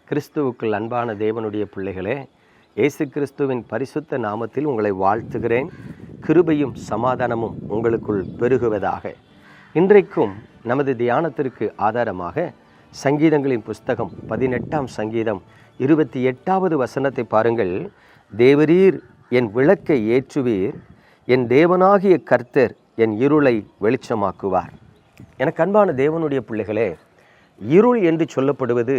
கிறிஸ்துவுக்குள் அன்பான தேவனுடைய பிள்ளைகளே, இயேசு கிறிஸ்துவின் பரிசுத்த நாமத்தில் உங்களை வாழ்த்துகிறேன். கிருபையும் சமாதானமும் உங்களுக்குள் பெருகுவதாக. இன்றைக்கும் நமது தியானத்திற்கு ஆதாரமாக சங்கீதங்களின் புஸ்தகம் 18ஆம் சங்கீதம் 28வது வசனத்தை பாருங்கள். தேவரீர் என் விளக்கை ஏற்றுவீர், என் தேவனாகிய கர்த்தர் என் இருளை வெளிச்சமாக்குவார். எனக்கு அன்பான தேவனுடைய பிள்ளைகளே, இருள் என்று சொல்லப்படுவது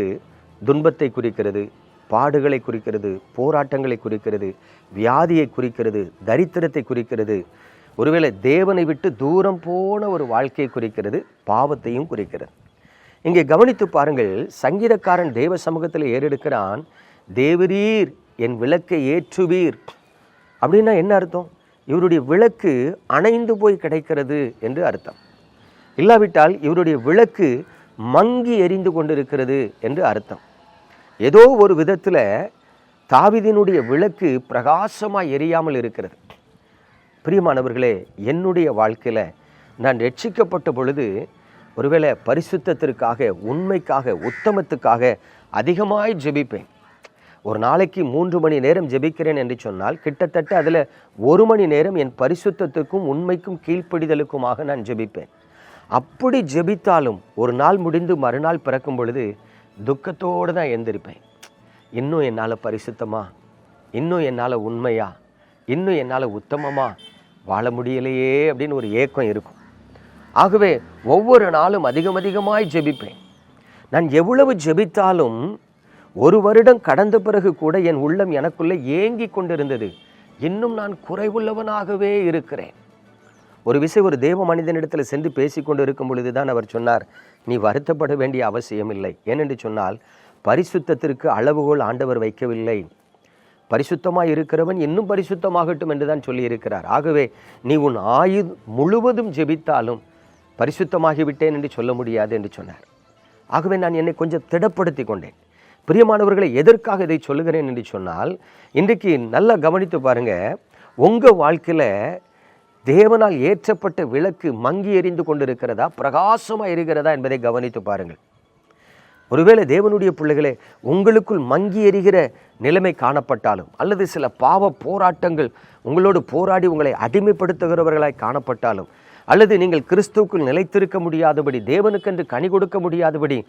துன்பத்தை குறிக்கிறது, பாடுகளை குறிக்கிறது, போராட்டங்களை குறிக்கிறது, வியாதியை குறிக்கிறது, தரித்திரத்தை குறிக்கிறது, ஒருவேளை தேவனை விட்டு தூரம் போன ஒரு வாழ்க்கையை குறிக்கிறது, பாவத்தையும் குறிக்கிறது. இங்கே கவனித்து பாருங்கள். சங்கீதக்காரன் தேவ சமூகத்தில் ஏறெடுக்கிறான், தேவரீர் என் விளக்கை ஏற்றுவீர். அப்படின்னா என்ன அர்த்தம்? இவருடைய விளக்கு அணைந்து போய் கிடைக்கிறது என்று அர்த்தம். இல்லாவிட்டால் இவருடைய விளக்கு மங்கி எரிந்து கொண்டிருக்கிறது என்று அர்த்தம். ஏதோ ஒரு விதத்தில் தாவீதினுடைய விளக்கு பிரகாசமாக எரியாமல் இருக்கிறது. பிரியமானவர்களே, என்னுடைய வாழ்க்கையில் நான் ரட்சிக்கப்பட்ட பொழுது ஒருவேளை பரிசுத்தத்திற்காக, உண்மைக்காக, உத்தமத்துக்காக அதிகமாய் ஜெபிப்பேன். ஒரு நாளைக்கு 3 மணி நேரம் ஜெபிக்கிறேன் என்று சொன்னால் கிட்டத்தட்ட அதில் 1 மணி நேரம் என் பரிசுத்தத்துக்கும் உண்மைக்கும் கீழ்ப்படிதலுக்குமாக நான் ஜெபிப்பேன். அப்படி ஜெபித்தாலும் ஒரு நாள் முடிந்து மறுநாள் பிறக்கும் பொழுது துக்கத்தோடு தான் எழுந்திருப்பேன். இன்னும் என்னால் பரிசுத்தமா, இன்னும் என்னால் உண்மையா, இன்னும் என்னால் உத்தமமா வாழ முடியலையே அப்படின்னு ஒரு ஏக்கம் இருக்கும். ஆகவே ஒவ்வொரு நாளும் அதிகமாய் ஜெபிப்பேன். நான் எவ்வளவு ஜெபித்தாலும் 1 வருடம் கடந்த பிறகு கூட என் உள்ளம் எனக்குள்ளே ஏங்கி கொண்டிருந்தது. இன்னும் நான் குறைவுள்ளவனாகவே இருக்கிறேன். ஒரு விஷயம் ஒரு தேவ மனிதனிடத்தில் சென்று பேசிக்கொண்டு இருக்கும் பொழுது தான் அவர் சொன்னார், நீ வருத்தப்பட வேண்டிய அவசியம் இல்லை. ஏனென்று சொன்னால் பரிசுத்தத்திற்கு அளவுகோல் ஆண்டவர் வைக்கவில்லை. பரிசுத்தமாக இருக்கிறவன் இன்னும் பரிசுத்தமாகட்டும் என்று தான் சொல்லியிருக்கிறார். ஆகவே நீ உன் ஆயுள் முழுவதும் ஜெபித்தாலும் பரிசுத்தமாகிவிட்டேன் என்று சொல்ல முடியாது என்று சொன்னார். ஆகவே நான் என்னை கொஞ்சம் திடப்படுத்தி கொண்டேன். பிரியமானவர்களை, எதற்காக இதை சொல்லுகிறேன் என்று சொன்னால், இன்றைக்கு நல்லா கவனித்து பாருங்க. உங்கள் வாழ்க்கையில் தேவனால் ஏற்றப்பட்ட விளக்கு மங்கி எரிந்து கொண்டிருக்கிறதா, பிரகாசமாக எரிகிறதா என்பதை கவனித்து பாருங்கள். ஒருவேளை தேவனுடைய பிள்ளைகளே, உங்களுக்குள் மங்கி எரிகிற நிலைமை காணப்பட்டாலும், அல்லது சில பாவ போராட்டங்கள் உங்களோடு போராடி உங்களை அடிமைப்படுத்துகிறவர்களாய் காணப்பட்டாலும், அல்லது நீங்கள் கிறிஸ்துவுக்குள் நிலைத்திருக்க முடியாதபடி, தேவனுக்கென்று கனி கொடுக்க முடியாதபடி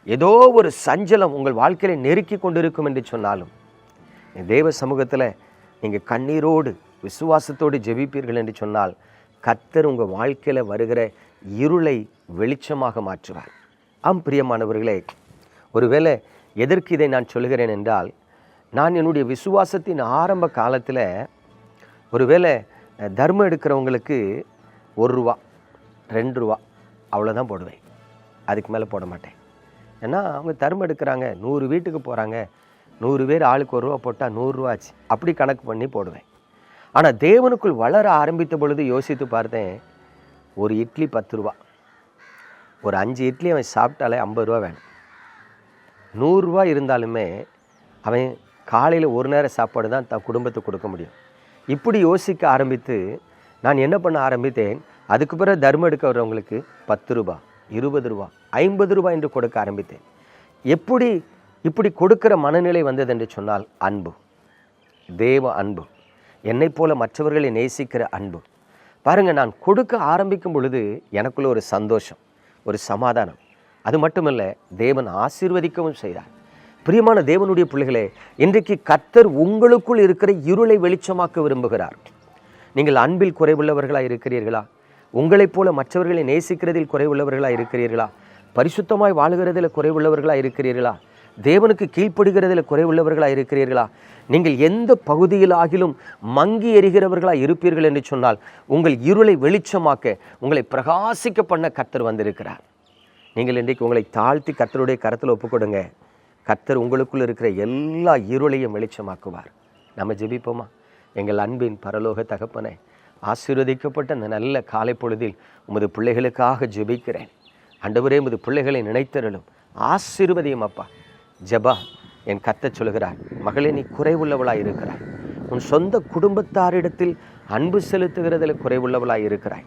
ஏதோ ஒரு சஞ்சலம் உங்கள் வாழ்க்கையை நெருக்கி கொண்டிருக்கும் என்று சொன்னாலும், தேவ சமூகத்தில் நீங்கள் கண்ணீரோடு விசுவாசத்தோடு ஜெபிப்பீர்கள் என்று சொன்னால் கர்த்தர் உங்கள் வாழ்க்கையில் வருகிற இருளை வெளிச்சமாக மாற்றுவார். ஆம் பிரியமானவர்களே, ஒருவேளை எதற்கு இதை நான் சொல்கிறேன் என்றால், நான் என்னுடைய விசுவாசத்தின் ஆரம்ப காலத்தில் ஒருவேளை தர்மம் எடுக்கிறவங்களுக்கு ₹1 ₹2 அவ்வளோதான் போடுவேன். அதுக்கு மேலே போட மாட்டேன். ஏன்னா அவங்க தர்மம் எடுக்கிறாங்க, 100 வீட்டுக்கு போகிறாங்க, 100 பேர் ஆளுக்கு ₹1 போட்டால் ₹100 ஆச்சு, அப்படி கணக்கு பண்ணி போடுவேன். ஆனால் தேவனுக்குள் வளர ஆரம்பித்த பொழுது யோசித்து பார்த்தேன், ஒரு இட்லி ₹10, ஒரு 5 இட்லி அவன் சாப்பிட்டாலே ₹50 வேணும். ₹100 இருந்தாலுமே அவன் காலையில் ஒரு நேரம் சாப்பாடு தான் தன் குடும்பத்துக்கு கொடுக்க முடியும். இப்படி யோசிக்க ஆரம்பித்து நான் என்ன பண்ண ஆரம்பித்தேன், அதுக்கு பிறகு தர்மம் எடுக்க வர்றவங்களுக்கு ₹10, ₹20, ₹50 என்று கொடுக்க ஆரம்பித்தேன். இப்படி கொடுக்கிற மனநிலை வந்தது என்று சொன்னால் அன்பு, தேவ அன்பு, என்னை போல மற்றவர்களை நேசிக்கிற அன்பு. பாருங்கள், நான் கொடுக்க ஆரம்பிக்கும் பொழுது எனக்குள்ள ஒரு சந்தோஷம், ஒரு சமாதானம். அது மட்டுமல்ல, தேவன் ஆசீர்வதிக்கவும் செய்கிறார். பிரியமான தேவனுடைய பிள்ளைகளே, இன்றைக்கு கர்த்தர் உங்களுக்குள் இருக்கிற இருளை வெளிச்சமாக்க விரும்புகிறார். நீங்கள் அன்பில் குறைவுள்ளவர்களாக இருக்கிறீர்களா? உங்களைப் போல மற்றவர்களை நேசிக்கிறதில் குறைவுள்ளவர்களாக இருக்கிறீர்களா? பரிசுத்தமாய் வாழுகிறதில் குறைவுள்ளவர்களாக இருக்கிறீர்களா? தேவனுக்கு கீழ்ப்படுகிறதில் குறைவுள்ளவர்களாக இருக்கிறீர்களா? நீங்கள் எந்த பகுதியிலாகிலும் மங்கி எரிகிறவர்களாக இருப்பீர்கள் என்று சொன்னால் உங்கள் இருளை வெளிச்சமாக்க, உங்களை பிரகாசிக்க பண்ண கர்த்தர் வந்திருக்கிறார். நீங்கள் இன்றைக்கு உங்களை தாழ்த்தி கர்த்தருடைய கரத்தில் ஒப்புக்கொடுங்க. கர்த்தர் உங்களுக்குள் இருக்கிற எல்லா இருளையும் வெளிச்சமாக்குவார். நம்ம ஜெபிப்போமா? எங்கள் அன்பின் பரலோக தகப்பனே, ஆசீர்வதிக்கப்பட்ட அந்த நல்ல காலை பொழுதில் உமது பிள்ளைகளுக்காக ஜெபிக்கிறேன். ஆண்டவரே, உமது பிள்ளைகளை நினைத்தருளும், ஆசீர்வதியும் அப்பா. ஜெபா என் கர்த்தர் சொல்கிறார், மகளே, நீ குறைவுள்ளவளாய் இருக்கிறாய். உன் சொந்த குடும்பத்தாரிடத்தில் அன்பு செலுத்துகிறதில் குறைவுள்ளவளாய் இருக்கிறாய்.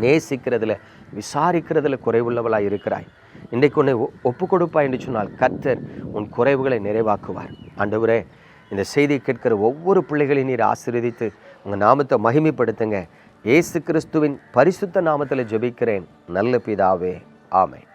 நேசிக்கிறதுல, விசாரிக்கிறதுல குறைவுள்ளவளாய் இருக்கிறாய். இன்றைக்கு உன்னை ஒப்பு கொடுப்பா என்று சொன்னால் கர்த்தர் உன் குறைவுகளை நிறைவாக்குவார். ஆண்டவரே, இந்த செய்தியை கேட்கிற ஒவ்வொரு பிள்ளைகளையும் நீர் ஆசீர்வதித்து உங்கள் நாமத்தை மகிமைப்படுத்துங்க. இயேசு கிறிஸ்துவின் பரிசுத்த நாமத்தில் ஜெபிக்கிறேன் நல்ல பிதாவே, ஆமென்.